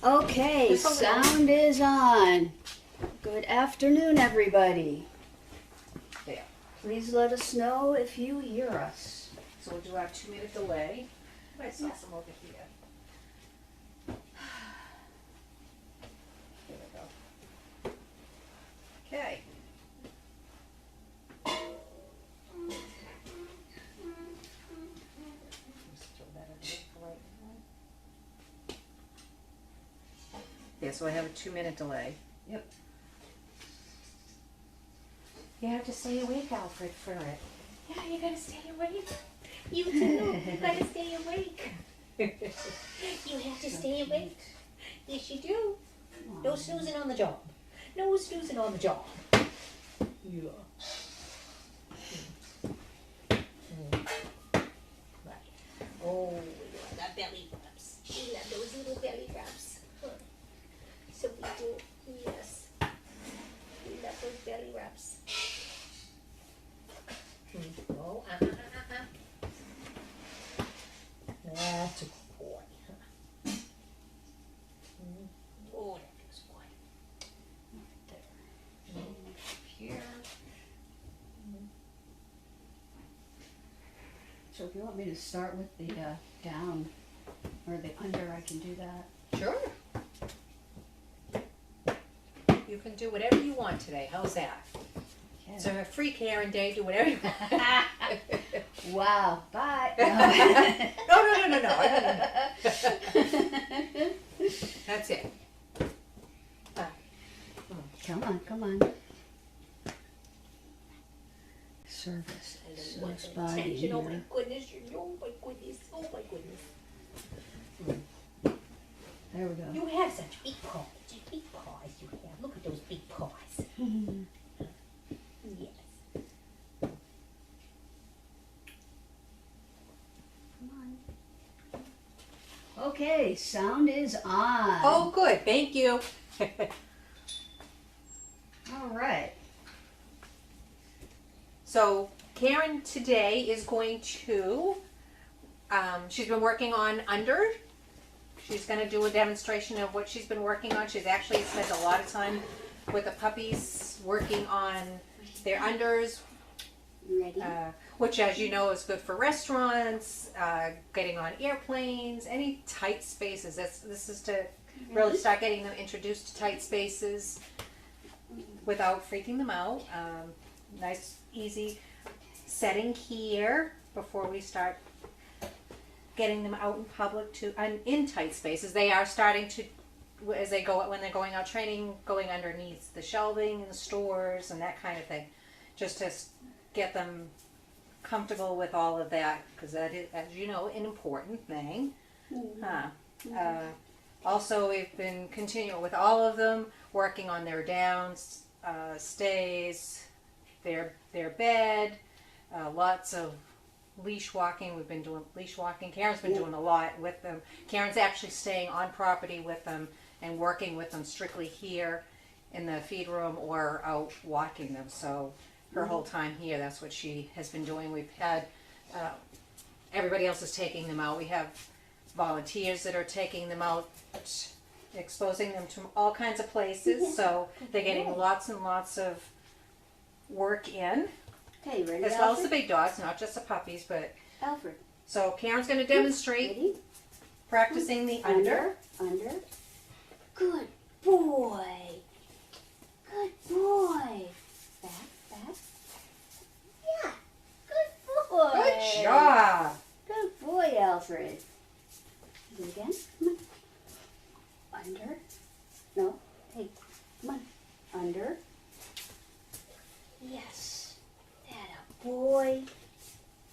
Okay, sound is on. Good afternoon, everybody. There. Please let us know if you hear us. So we'll do our 2-minute delay. I saw some over here. There we go. Okay. Just throw that in there for right now. Yeah, so I have a 2-minute delay. Yep. You have to stay awake, Alfred, for it. Yeah, you gotta stay awake. You too. You gotta stay awake. You have to stay awake. Yes, you do. No snoozing on the job. No snoozing on the job. Yeah. Right. Oh, you love that belly rubs. We love those little belly rubs. Huh. So we do. Yes. We love those belly rubs. Oh, That's a good boy. Oh, that feels good. There. Here. So if you want me to start with the down or the under, I can do that. Sure. You can do whatever you want today. How's that? Okay. So a free Karen day, do whatever you want. Wow, bye. No. That's it. Come on. Service. Service body Attention. Oh my here. goodness. Oh my goodness. Oh my goodness. There we go. You have such big paws. Big paws you have. Look at those big paws. Yes. Come on. Okay, sound is on. Oh, good. Thank you. All right. So Karen today is going to, she's been working on under. She's going to do a demonstration of what she's been working on. She's actually spent a lot of time with the puppies working on their unders, Ready? which, as you know, is good for restaurants, getting on airplanes, any tight spaces. This is to really start getting them introduced to tight spaces without freaking them out. Nice, easy setting here before we start getting them out in public to in tight spaces. They are starting to, as they go when they're going out training, going underneath the shelving in the stores and that kind of thing, just to get them comfortable with all of that, because that is, as you know, an important thing. Also, we've been continuing with all of them, working on their downs, stays, their bed, lots of leash walking. We've been doing leash walking. Karen's been doing a lot with them. Karen's actually staying on property with them and working with them strictly here in the feed room or out walking them. So her whole time here, that's what she has been doing. We've had, everybody else is taking them out. We have volunteers that are taking them out, exposing them to all kinds of places. So they're getting lots and lots of work in. Okay, ready, As well as Alfred? the big dogs, not just the puppies, but Alfred. so Karen's going to demonstrate Ready? practicing the under. Under. Good boy. Good boy. Back. Yeah. Good boy. Good job. Good boy, Alfred. Do it again. Come on. Under. No. Hey, come on. Under. Yes. That a boy.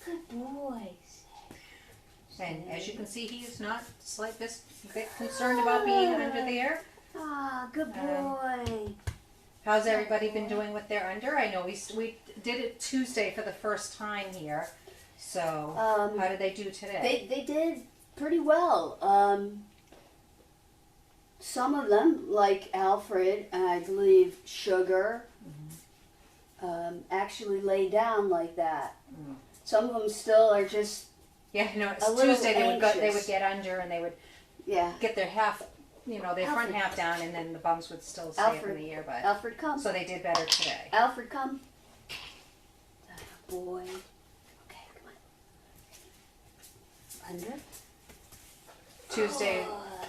Good boy. And as you can see, he is not this bit concerned about being under there. Ah, good boy. How's everybody been doing with their under? I know we did it Tuesday for the first time here. So how did they do today? They did pretty well. Some of them, like Alfred and I believe Sugar, actually lay down like that. Some of them still are just Yeah, no, a it's little Tuesday they would anxious. get under and they would yeah. get their half you know, their front Alfred. half down, and then the bums would still stay up in Alfred. the air, but Alfred, come. so they did better today. Alfred, come. Boy. Okay, come on. Under. Tuesday,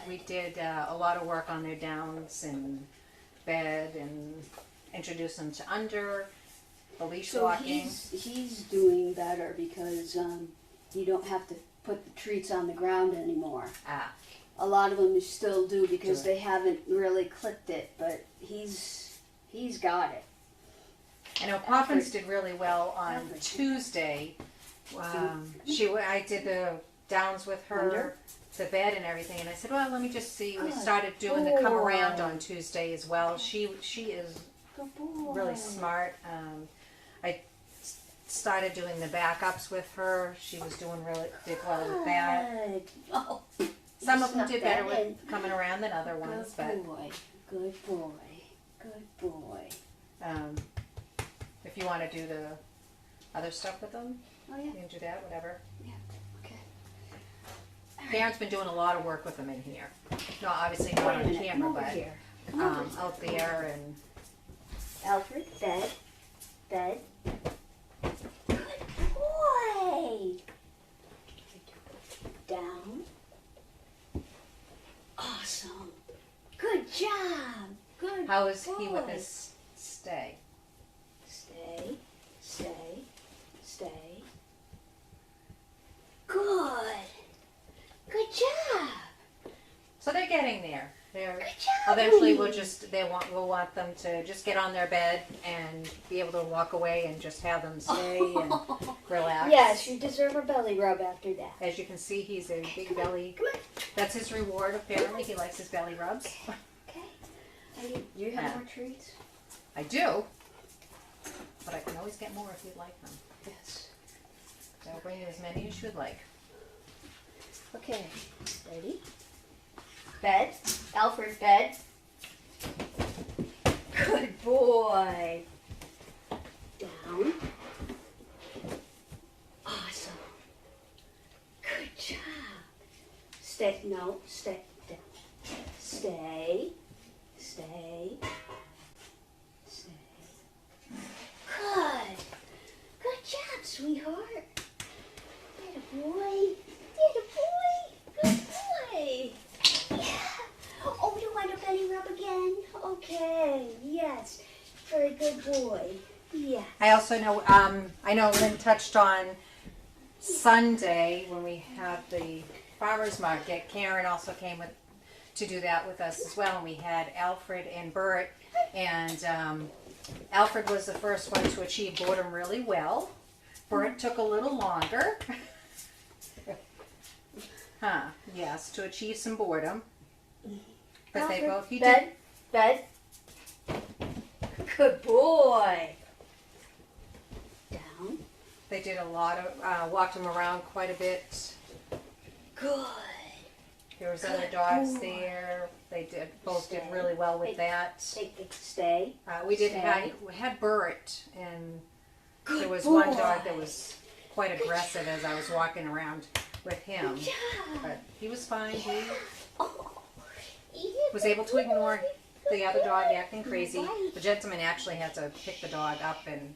we did a lot of work on their downs and bed and introduce them to under, the leash So walking. he's doing better because you don't have to put the treats on the ground anymore. Ah, A lot of them still do because Do it. they haven't really clicked it, but he's got it. I know Poppins did really well on Alfred. Tuesday. I did the downs with her, Under? the bed and everything, and I said, well, let me just see. We Good started doing the come around boy. on Tuesday as well. She is Good boy. really smart. I started doing the backups with her. She was did well with that. Good. Oh, Some you of them snuck did that better with in. coming around than other ones, but Good boy. Good boy. Good boy. if you want to do the other stuff with them, Oh yeah. you can do that, whatever. Okay. Darren's been doing a lot of work with them in here. No, obviously Wait not a on minute. Come camera, over but here. Come over here. out there and Alfred, bed. Bed. Good boy. Down. Awesome. Good job. Good how is he with boy. his stay? Stay. Stay. Stay. Good. Good job. So they're getting there. They're Good job. eventually Louie. we'll want them to just get on their bed and be able to walk away and just have them stay and relax. Yes, you deserve a belly rub after that. As you can see, he's a big Come on, belly. Come on. That's his reward, apparently. He likes his belly rubs. Okay. And you have Yeah. more treats? I do. But I can always get more if you'd like them. Yes. So I'll bring you as many as you'd like. Okay. Ready? Bed. Alfred, bed. Good boy. Down. Awesome. Good job. Stay. No, stay. Down. Stay. Stay. Stay. Good. Good job, sweetheart. Get a boy. Get a boy. Good boy. Yeah. Oh, you want a belly rub again? Okay. Yes. Very good boy. Yeah. I also know, I know Lynn touched on Sunday when we had the farmer's market. Karen also came to do that with us as well. And we had Alfred and Bert. And Alfred was the first one to achieve boredom really well. Bert took a little longer. Yes, to achieve some boredom. But they both, he did. Bed. Good boy. Down. They did a lot of, walked him around quite a bit. Good. There was other Good dogs boy. there. They both did Stay. really well with Hey. that. Take it. Stay. We Stay. had Bert, and Good there was boy. one dog that was quite aggressive as I was walking around with him. Good job. But he was fine. He Oh. was able to ignore the other dog acting crazy. The gentleman actually had to pick the dog up and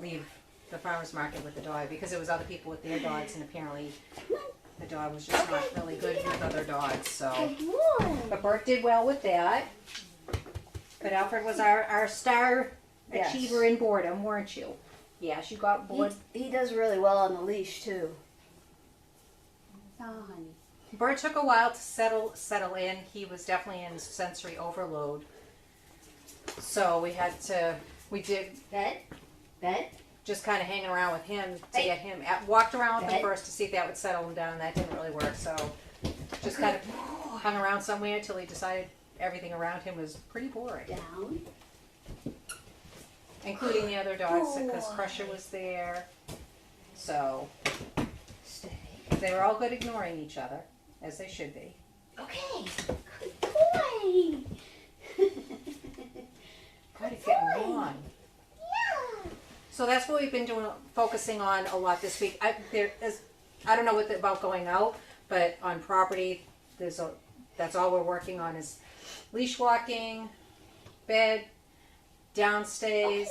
leave the farmer's market with the dog because there was other people with their dogs, and apparently the dog was just not really good with other dogs. So, Good boy. but Bert did well with that. But Alfred was our star Yes. achiever in boredom, weren't you? Yes, you got bored. He does really well on the leash too. Oh, honey. Bert took a while to settle in. He was definitely in sensory overload. So we did Bed. just kind of hanging around with him to Hey. get him, walked around with him Hey. first to see if that would settle him down. That didn't really work. So just kind of hung around somewhere until he decided everything around him was pretty boring, Down. including the other dogs because Boy. Crusher was there. So Stay. they were all good ignoring each other, as they should be. Okay. Good boy. God, it's getting boy. on. Yeah. So that's what we've been doing, focusing on a lot this week. I don't know about going out, but on property, that's that's all we're working on is leash walking, bed, downstays,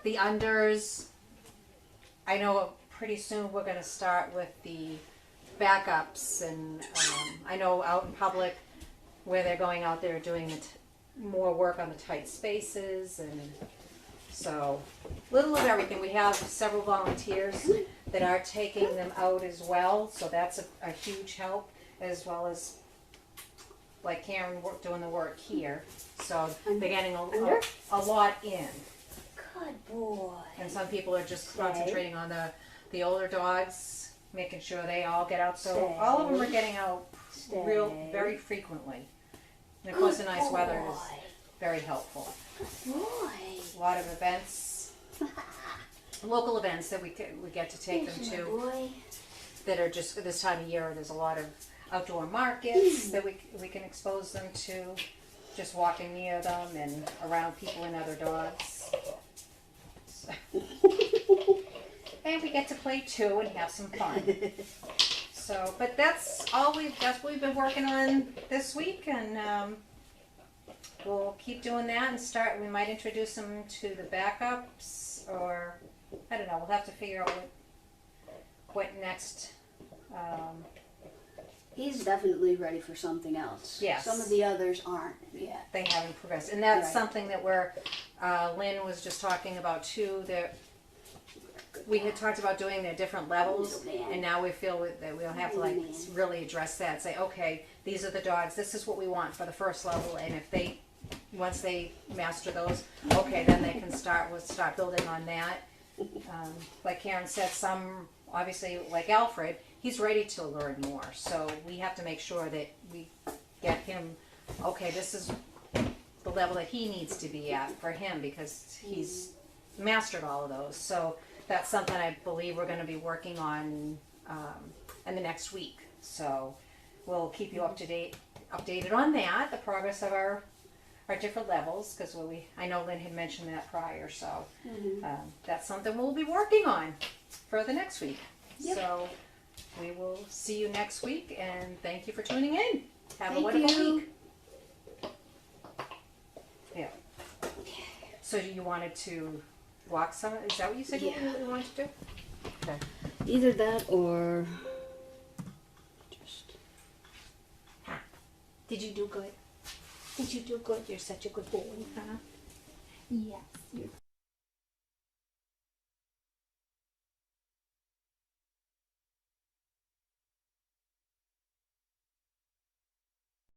the unders. I know pretty soon we're going to start with the backups, and I know out in public where they're going out there doing more work on the tight spaces, and so little of everything. We have several volunteers that are taking them out as well, so that's a huge help, as well as like Karen doing the work here. So they're getting a lot in. Good boy. And some people are just concentrating on the older dogs, making sure they all get out. So all of them are getting out very frequently. And of course the nice weather is very helpful. Good boy. A lot of events, local events that we get to take them to Boy. that are just this time of year. There's a lot of outdoor markets that we can expose them to, just walking near them and around people and other dogs. So. And we get to play too and have some fun. So, but that's what we've been working on this week, and we'll keep doing that and we might introduce them to the backups, or I don't know, we'll have to figure out what next. He's definitely ready for something else. Yes. Some of the others aren't yet. They haven't progressed, and that's Right. something that Lynn was just talking about too, that we had talked about doing their different levels, and now we feel that we'll have to really address that, say, okay, these are the dogs, this is what we want for the first level, and if once they master those, okay, then they can start building on that. Like Karen said, some, obviously, like Alfred, he's ready to learn more, so we have to make sure that we get him, okay, this is the level that he needs to be at for him, because he's mastered all of those. So that's something I believe we're going to be working on in the next week. So we'll keep you updated on that, the progress of our different levels, because I know Lynn had mentioned that prior. So that's something we'll be working on for the next week. Yep. So we will see you next week, and thank you for tuning in. Have a Thank wonderful you. week. Yeah. So you wanted to walk some? Is that what you said you wanted to do? Okay. Either that or just. Did you do good? Did you do good? You're such a good boy, huh? Yes.